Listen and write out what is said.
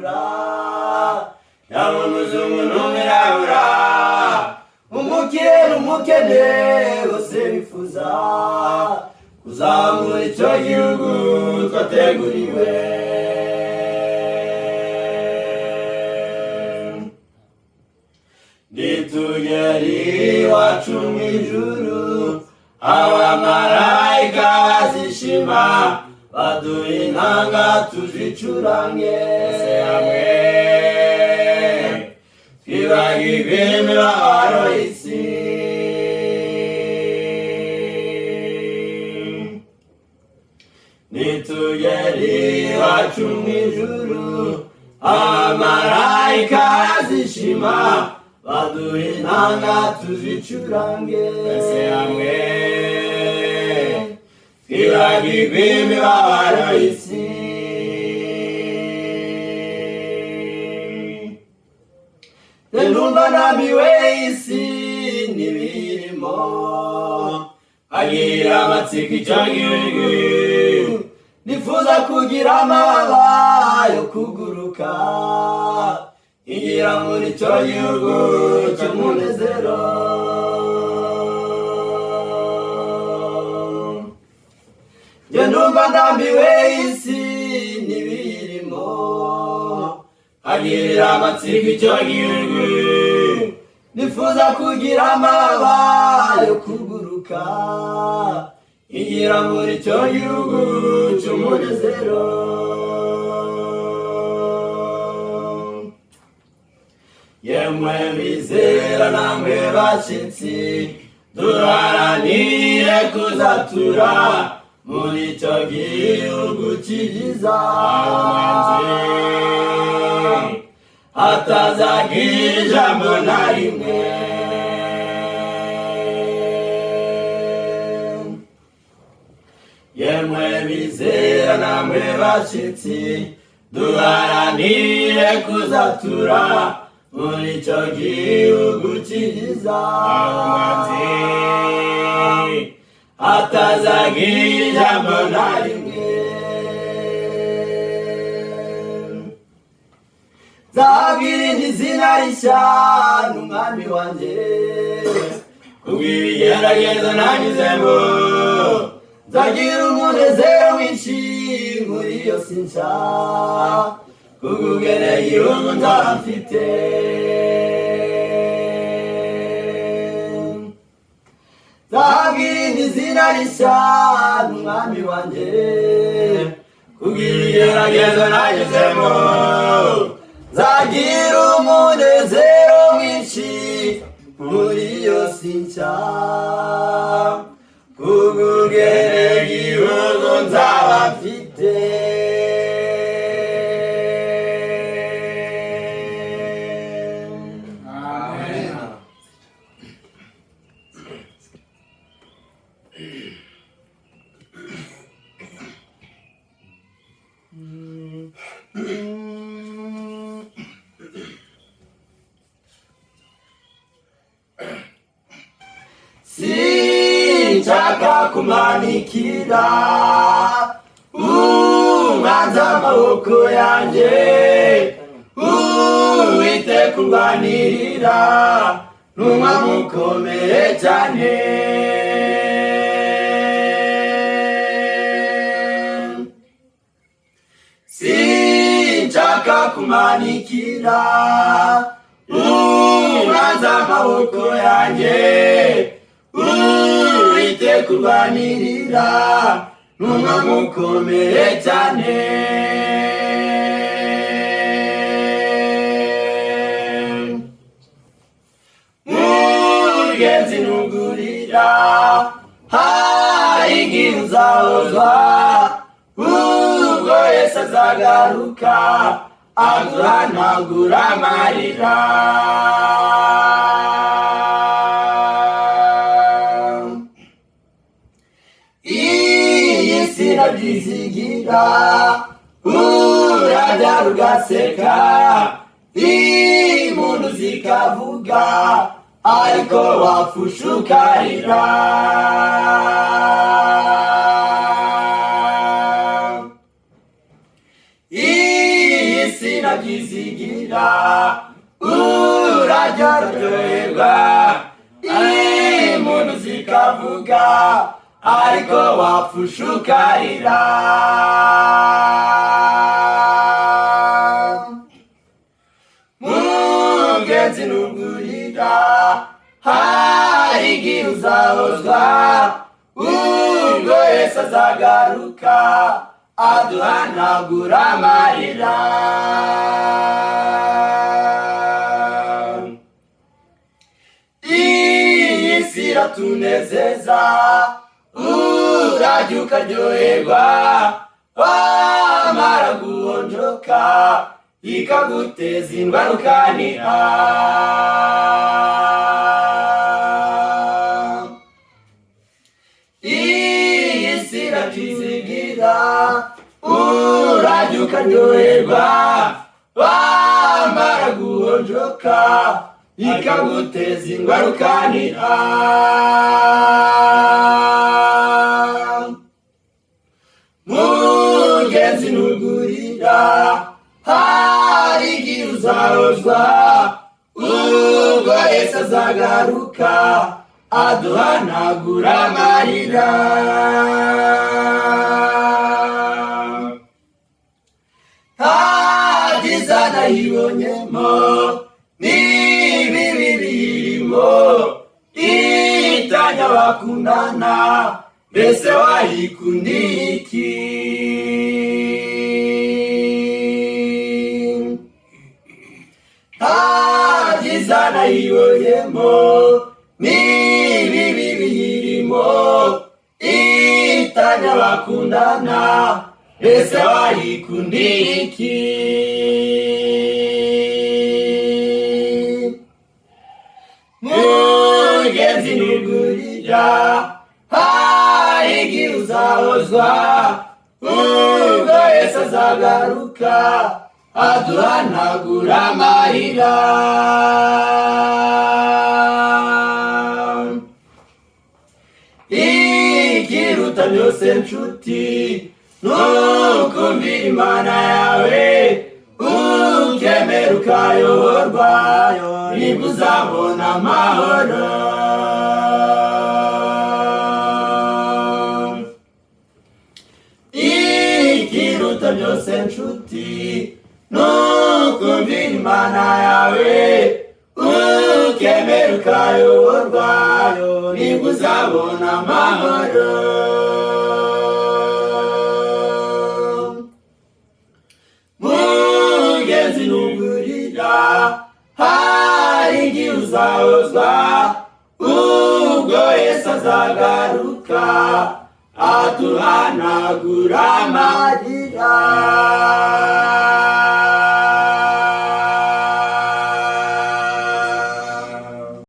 n'umwirabura, yaba umuzungu n'umwirabura, umukire n'umukene, bose bifuza kuzamura icyo gihugu twateguriwe. Nitugera iwacu mw'ijuru, abamarayika bazishima, baduha inanga tuzicurange hamwe, twibagirwe imibabaro y'isi. Nitugera iwacu mw'ijuru, abamarayika bazishima, baduha inanga tuzicurange hamwe, twibagirwe imibabaro y'isi. Ndumva ndambiwe isi n'ibirimo, agira amatsiko icyo gihugu, nifuza kugira amababa yo kuguruka, igira muri icyo gihugu cy'umunezero. Njye ndumva ndambiwe isi n'ibirimo, agirira amatsiko icyo gihugu, nifuza kugira amababa yo kuguruka, igira muri icyo gihugu cy'umunezero. Yemwe bizera namwe bashitsi, duharanire kuzatura muri icyo gihugu cyiza, hatazagira ijambo na rimwe yemwe bizera namwe bashitsi, duharanire kuzatura muri icyo gihugu cyiza, hatazagira ijambo na rimwe. Nzabwirinde izina rishya n'umwami wanjye, kubw'ibigeragezo nanyuzemo, nzagira umunezero mwinshi muri iyo si nshya, kubw'ubwene igihugu nzaba mfite. Nzabwirinde izina rishya n'umwami wanjye, kubw'ibigeragezo nanyuzemo, nzagira umunezero mwinshi muri iyo si nshya, kubw'ubwene igihugu nzaba mfite. Amen. Sinshaka kumanikira umwanzi amaboko yanjye, Uwiteka urwanirira n'umwami ukomeye cyane. Sinshaka kumanikira umwanzi amaboko yanjye, Uwiteka urwanirira n'umwami ukomeye cyane. Mugenzi ntugurira, hari igihe uzahozwa, ubwo Yesu azagaruka aguhanagura amarira. Iyi si irabyizigira, urabyara ugaseka, impundu zikavuga, ariko wapfusha ukarira. Iyi si ukagizigira uraryoherwa impundu zikavuga ariko wapfusha ukarira. Mugenzi nugurira hari igihe uzahozwa ubwo Yesu azagaruka aduhanagura amarira. Iyi si iratunezeza urarya ukaryoherwa wamara guhonjoka ikaguteza indwara ukaniha. Iyi si irakizigira urarya ukaryoherwa wamara guhonjoka ikaguteza indwara ukaniha. Mugenzi nugurira hari igihe uzahozwa ubwo Yesu azagaruka aduhanagura amarira. Ntagiza nayibonyemo n'ibibi birimo itanya bakundana mbese wayikundiye iki? Ntagiza nayibonyemo n'ibibi birimo itanya bakundana mbese wayikundiye iki? Mugenzi nugurira hari igihe uzahozwa ubwo Yesu azagaruka aduhanagura amarira. Ikiruta byose nshuti nukumvira Imana yawe ukemera ukayoborwa nibwo uzabona amahoro. Ikiruta byose nshuti nukumvira Imana yawe ukemera ukayoborwa nibwo uzabona amahoro. Mugenzi nugurira hari igihe uzahozwa ubwo Yesu azagaruka aduhanagura amarira.